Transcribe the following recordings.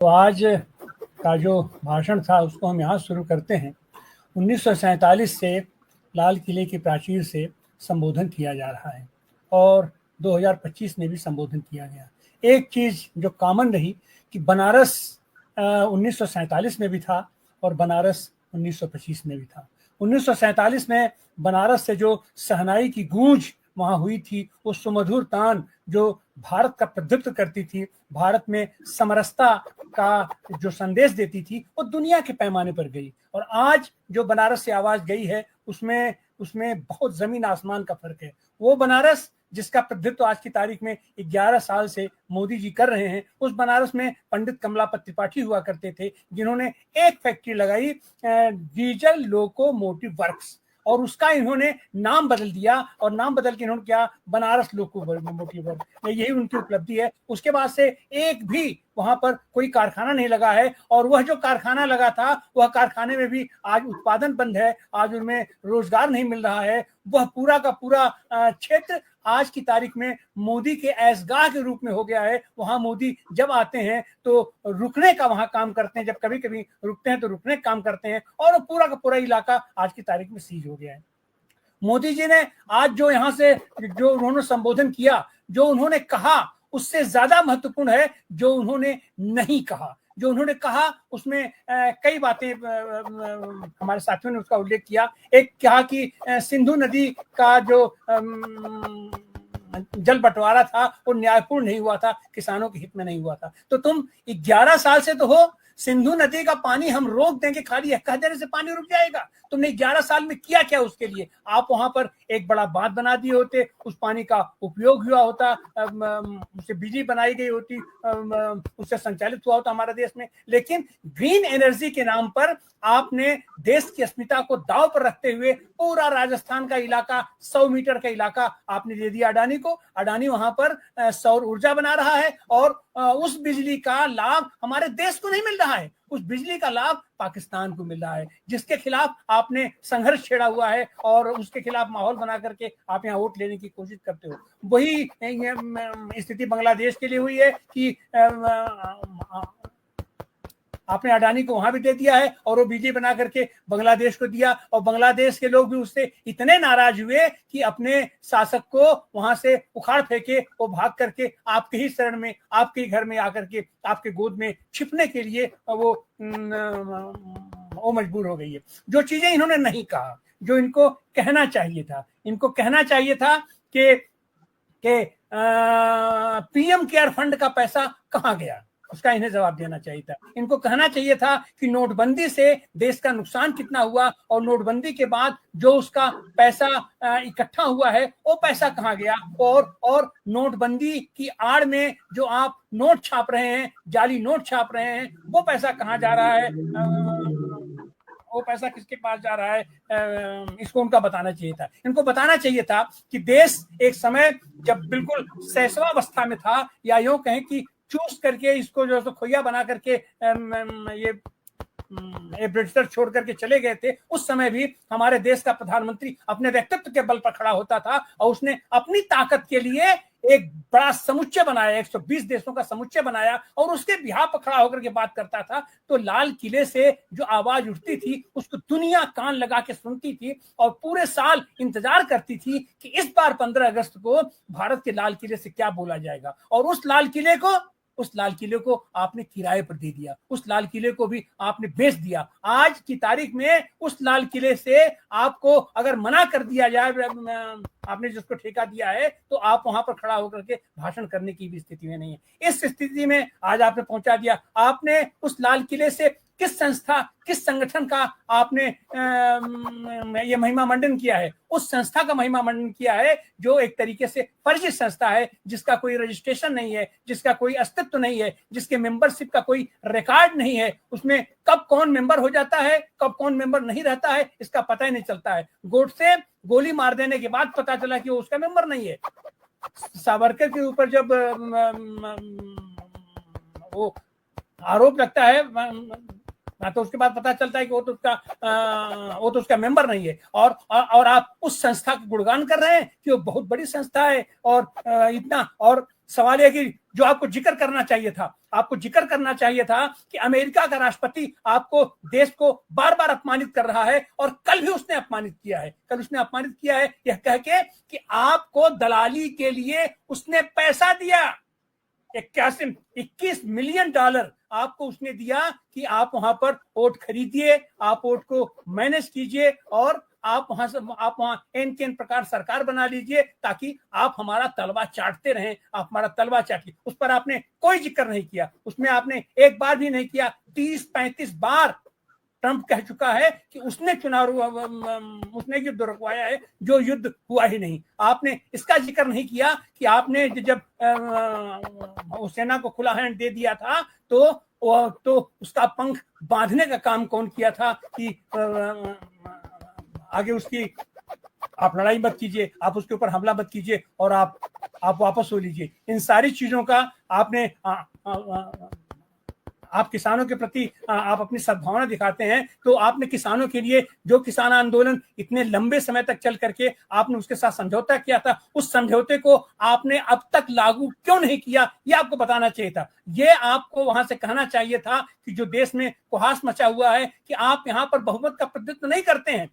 तो आज का जो भाषण था उसको हम यहाँ शुरू करते हैं। 1947 से लाल किले की प्राचीर से संबोधन किया जा रहा है और 2025 में भी संबोधन किया गया। एक चीज़ जो कॉमन रही कि बनारस 1947 में भी था और बनारस 1925 में भी था। 1947 में बनारस से जो शहनाई की गूंज वहाँ हुई थी, वो सुमधुर तान जो भारत का प्रतिनिधित्व करती थी, भारत में समरसता का जो संदेश देती थी, वो दुनिया के पैमाने पर गई। और आज जो बनारस से आवाज गई है उसमें उसमें बहुत जमीन आसमान का फर्क है। वो बनारस जिसका प्रतिनिधित्व आज की तारीख में 11 साल से मोदी जी कर रहे हैं, उस बनारस में पंडित कमलापति त्रिपाठी हुआ करते थे, जिन्होंने एक फैक्ट्री लगाई, डीजल लोकोमोटिव वर्क्स, और उसका इन्होंने नाम बदल दिया और नाम बदल के इन्होंने क्या, बनारस लोकोमोटिव वर्क्स, यही उनकी उपलब्धि है। उसके बाद से एक भी वहां पर कोई कारखाना नहीं लगा है, और वह जो कारखाना लगा था वह कारखाने में भी आज उत्पादन बंद है, आज उनमें रोजगार नहीं मिल रहा है। वह पूरा का पूरा क्षेत्र आज की तारीख में मोदी के ऐसगाह के रूप में हो गया है। वहां मोदी जब आते हैं तो रुकने का वहां काम करते हैं, जब कभी कभी रुकते हैं तो रुकने का काम करते हैं, और पूरा का पूरा इलाका आज की तारीख में सीज हो गया है। मोदी जी ने आज जो यहाँ से जो उन्होंने संबोधन किया, जो उन्होंने कहा, उससे ज्यादा महत्वपूर्ण है जो उन्होंने नहीं कहा। जो उन्होंने कहा उसमें कई बातें हमारे साथियों ने उसका उल्लेख किया। एक कहा कि सिंधु नदी का जो जल बंटवारा था वो न्यायपूर्ण नहीं हुआ था, किसानों के हित में नहीं हुआ था। तो तुम 11 साल से तो हो, सिंधु नदी का पानी हम रोक देंगे, खाली कह देने से पानी रुक जाएगा। तुमने 11 साल में किया क्या उसके लिए? आप वहां पर एक बड़ा बांध बना दिए होते, उस पानी का उपयोग हुआ होता, उससे बिजली बनाई गई होती, उससे संचालित हुआ होता हमारा देश में। लेकिन ग्रीन एनर्जी के नाम पर आपने देश की अस्मिता को दांव पर रखते हुए पूरा राजस्थान का इलाका, 100 मीटर का इलाका आपने दे दिया अडानी को। अडानी वहां पर सौर ऊर्जा बना रहा है, और उस बिजली का लाभ हमारे देश को नहीं मिल रहा है, उस बिजली का लाभ पाकिस्तान को मिल रहा है, जिसके खिलाफ आपने संघर्ष छेड़ा हुआ है और उसके खिलाफ माहौल बना करके आप यहाँ वोट लेने की कोशिश करते हो। वही स्थिति बांग्लादेश के लिए हुई है कि आपने अडानी को वहां भी दे दिया है और वो बिजली बना करके बांग्लादेश को दिया, और बांग्लादेश के लोग भी उससे इतने नाराज हुए कि अपने शासक को वहां से उखाड़ फेंके, वो भाग करके आपके ही शरण में, आपके ही घर में आकर के आपके गोद में छिपने के लिए वो मजबूर हो गई है। जो चीजें इन्होंने नहीं कहा, जो इनको कहना चाहिए था, इनको कहना चाहिए था कि पीएम केयर फंड का पैसा कहां गया, उसका इन्हें जवाब देना चाहिए था। इनको कहना चाहिए था कि नोटबंदी से देश का नुकसान कितना हुआ, और नोटबंदी के बाद जो उसका पैसा इकट्ठा हुआ है वो पैसा कहां गया, और नोटबंदी की आड़ में जो आप नोट छाप रहे हैं, जाली नोट छाप रहे हैं, वो पैसा कहां जा रहा है, वो पैसा किसके पास जा रहा है, इसको उनका बताना चाहिए था। इनको बताना चाहिए था कि देश एक समय जब बिल्कुल शैशवावस्था में था, या यूं कहें कि चूस करके इसको जो है खोया बना करके ये ब्रिटिशर छोड़ करके चले गए थे, उस समय भी हमारे देश का प्रधानमंत्री अपने व्यक्तित्व के बल पर खड़ा होता था, और उसने अपनी ताकत के लिए एक बड़ा समुच्चय बनाया, 120 देशों का समुच्चय बनाया, और उसके बिहार पर खड़ा होकर के बात करता था। तो लाल किले से जो आवाज उठती थी उसको दुनिया कान लगा के सुनती थी, और पूरे साल इंतजार करती थी कि इस बार 15 अगस्त को भारत के लाल किले से क्या बोला जाएगा। और उस लाल किले को आपने किराए पर दे दिया, उस लाल किले को भी आपने बेच दिया। आज की तारीख में उस लाल किले से आपको अगर मना कर दिया जाए, आपने जिसको ठेका दिया है, तो आप वहां पर खड़ा होकर के भाषण करने की भी स्थिति में नहीं है। इस स्थिति में आज आपने पहुंचा दिया। आपने उस लाल किले से किस संस्था, किस संगठन का आपने ये महिमा मंडन किया है? उस संस्था का महिमा मंडन किया है जो एक तरीके से फर्जी संस्था है, जिसका कोई रजिस्ट्रेशन नहीं है, जिसका कोई अस्तित्व नहीं है, जिसके मेंबरशिप का कोई रिकॉर्ड नहीं है। उसमें कब कौन मेंबर हो जाता है, कब कौन मेंबर नहीं रहता है, इसका पता ही नहीं चलता है। गोडसे गोली मार देने के बाद पता चला कि वो उसका मेंबर नहीं है। सावरकर के ऊपर जब वो आरोप लगता है, तो उसके बाद पता चलता है कि वो तो उसका मेंबर नहीं है, और आप उस संस्था का गुणगान कर रहे हैं कि वो बहुत बड़ी संस्था है, और इतना, और सवाल है कि जो आपको जिक्र करना चाहिए था, आपको जिक्र करना चाहिए था कि अमेरिका का राष्ट्रपति आपको, देश को बार बार अपमानित कर रहा है, और कल भी उसने अपमानित किया है। कल उसने अपमानित किया है यह कह के कि आपको दलाली के लिए उसने पैसा दिया। 21 मिलियन डॉलर आपको उसने दिया कि आप वहां पर वोट खरीदिए, आप वोट को मैनेज कीजिए, और आप वहां एन के एन प्रकार सरकार बना लीजिए, ताकि आप हमारा तलवा चाटते रहें, आप हमारा तलवा चाटिए। उस पर आपने कोई जिक्र नहीं किया, उसमें आपने एक बार भी नहीं किया। 30-35 बार ट्रंप कह चुका है कि उसने उसने युद्ध रुकवाया है, जो युद्ध हुआ ही नहीं। आपने इसका जिक्र नहीं किया कि आपने जब सेना को खुला हैंड दे दिया था, तो उसका पंख बांधने का काम कौन किया था कि आगे उसकी आप लड़ाई मत कीजिए, आप उसके ऊपर हमला मत कीजिए, और आप वापस हो लीजिए। इन सारी चीजों का आपने आप किसानों के प्रति आप अपनी सद्भावना दिखाते हैं, तो आपने किसानों के लिए जो किसान आंदोलन इतने लंबे समय तक चल करके आपने उसके साथ समझौता किया था, उस समझौते को आपने अब तक लागू क्यों नहीं किया, ये आपको बताना चाहिए था। ये आपको वहां से कहना चाहिए था कि जो देश में कुहास मचा हुआ है कि आप यहाँ पर बहुमत का प्रतिनिधित्व नहीं करते हैं।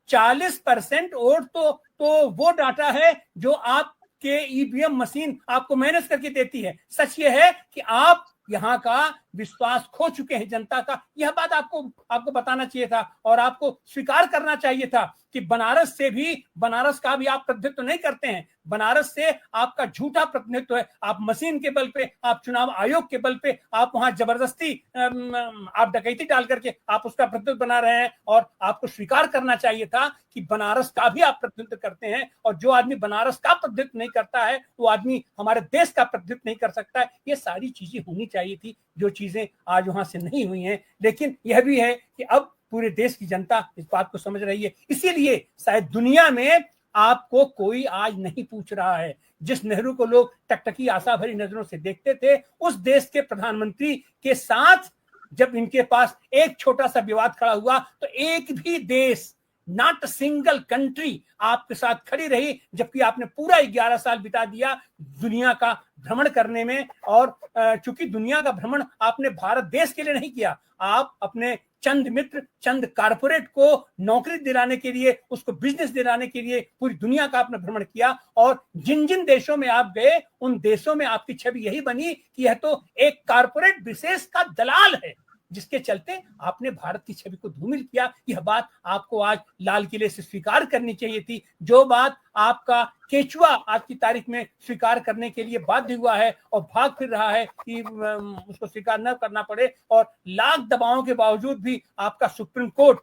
40% वोट तो वो डाटा है जो आपके ईवीएम मशीन आपको मैनेज करके देती है। सच ये है कि आप यहाँ का विश्वास खो चुके हैं जनता का। यह बात आपको बताना चाहिए था, और आपको स्वीकार करना चाहिए था कि बनारस का भी आप प्रतिनिधित्व नहीं करते हैं। बनारस से आपका झूठा प्रतिनिधित्व है। आप मशीन के बल पे, आप चुनाव आयोग के बल पे, आप वहां जबरदस्ती आप डकैती डाल करके आप उसका प्रतिनिधित्व बना रहे हैं। और आपको स्वीकार करना चाहिए था कि बनारस का भी आप प्रतिनिधित्व करते हैं, और जो आदमी बनारस का प्रतिनिधित्व नहीं करता है, वो आदमी हमारे देश का प्रतिनिधित्व नहीं कर सकता है। ये सारी चीजें होनी चाहिए थी, जो चीजें आज वहां से नहीं हुई हैं। लेकिन यह भी है कि अब पूरे देश की जनता इस बात को समझ रही है, इसीलिए शायद दुनिया में आपको कोई आज नहीं पूछ रहा है। जिस नेहरू को लोग टकटकी आशा भरी नजरों से देखते थे, उस देश के प्रधानमंत्री के साथ जब इनके पास एक छोटा सा विवाद खड़ा हुआ, तो एक भी देश, नॉट सिंगल कंट्री आपके साथ खड़ी रही, जबकि आपने पूरा 11 साल बिता दिया दुनिया का भ्रमण करने में। और चूंकि दुनिया का भ्रमण आपने भारत देश के लिए नहीं किया, आप अपने चंद मित्र, चंद कारपोरेट को नौकरी दिलाने के लिए, उसको बिजनेस दिलाने के लिए पूरी दुनिया का आपने भ्रमण किया। और जिन जिन देशों में आप गए, उन देशों में आपकी छवि यही बनी कि यह तो एक कारपोरेट विशेष का दलाल है, जिसके चलते आपने भारत की छवि को धूमिल किया। यह बात आपको आज लाल किले से स्वीकार करनी चाहिए थी। जो बात आपका केचुआ आज की तारीख में स्वीकार करने के लिए बाध्य हुआ है और भाग फिर रहा है कि उसको स्वीकार न करना पड़े, और लाख दबावों के बावजूद भी आपका सुप्रीम कोर्ट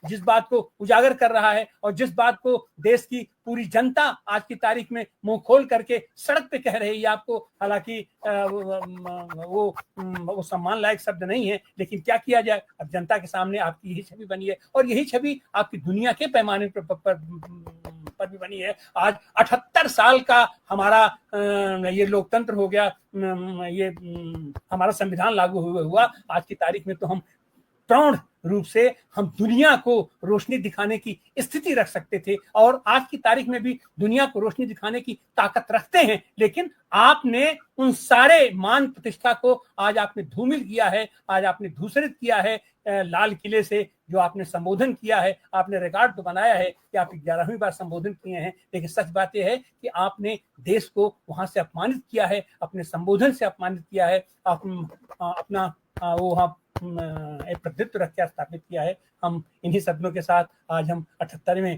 जिस बात को उजागर कर रहा है, और जिस बात को देश की पूरी जनता आज की तारीख में मुंह खोल करके सड़क पे कह रही है आपको, हालांकि वो सम्मान लायक शब्द नहीं है, लेकिन क्या किया जाए, अब जनता के सामने आपकी यही छवि बनी है, और यही छवि आपकी दुनिया के पैमाने पर भी बनी है। आज 78 साल का हमारा ये लोकतंत्र हो गया, ये हमारा संविधान लागू हुआ। आज की तारीख में तो हम प्रौढ़ रूप से हम दुनिया को रोशनी दिखाने की स्थिति रख सकते थे, और आज की तारीख में भी दुनिया को रोशनी दिखाने की ताकत रखते हैं। लेकिन आपने उन सारे मान प्रतिष्ठा को आज आपने धूमिल किया है, आज आपने धूसरित किया है। लाल किले से जो आपने संबोधन किया है, आपने रिकॉर्ड तो बनाया है कि आप 11वीं बार संबोधन किए हैं, लेकिन सच बात यह है कि आपने देश को वहां से अपमानित किया है, अपने संबोधन से अपमानित किया है, अपना वो एक प्रतिनिधित्व रख के स्थापित किया है। हम इन्हीं शब्दों के साथ आज हम 78वें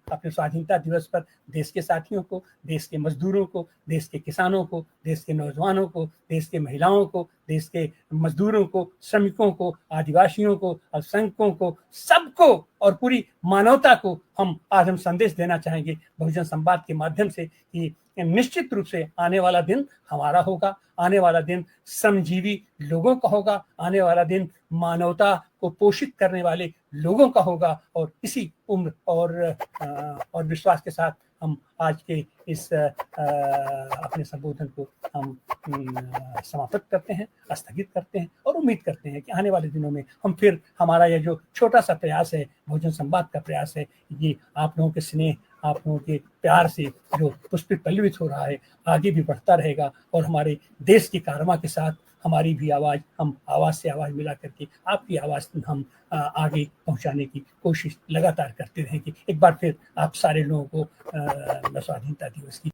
अपने स्वाधीनता दिवस पर देश के साथियों को, देश के मजदूरों को, देश के किसानों को, देश के नौजवानों को, देश के महिलाओं को, देश के मजदूरों को, श्रमिकों को, आदिवासियों को, अल्पसंख्यकों को, सबको और पूरी मानवता को आज हम संदेश देना चाहेंगे बहुजन संवाद के माध्यम से कि निश्चित रूप से आने वाला दिन हमारा होगा, आने वाला दिन श्रमजीवी लोगों का होगा, आने वाला दिन मानवता को पोषित करने वाले लोगों का होगा। और इसी उम्र और विश्वास के साथ हम आज के इस अपने संबोधन को हम समाप्त करते हैं, स्थगित करते हैं, और उम्मीद करते हैं कि आने वाले दिनों में हम फिर हमारा यह जो छोटा सा प्रयास है, बहुजन संवाद का प्रयास है, ये आप लोगों के स्नेह, आप लोगों के प्यार से जो पुष्पित पल्लवित हो रहा है आगे भी बढ़ता रहेगा और हमारे देश की कारमा के साथ हमारी भी आवाज़, हम आवाज़ से आवाज़ मिला करके आपकी आवाज़ हम आगे पहुंचाने की कोशिश लगातार करते रहेंगे। एक बार फिर आप सारे लोगों को स्वाधीनता दिवस की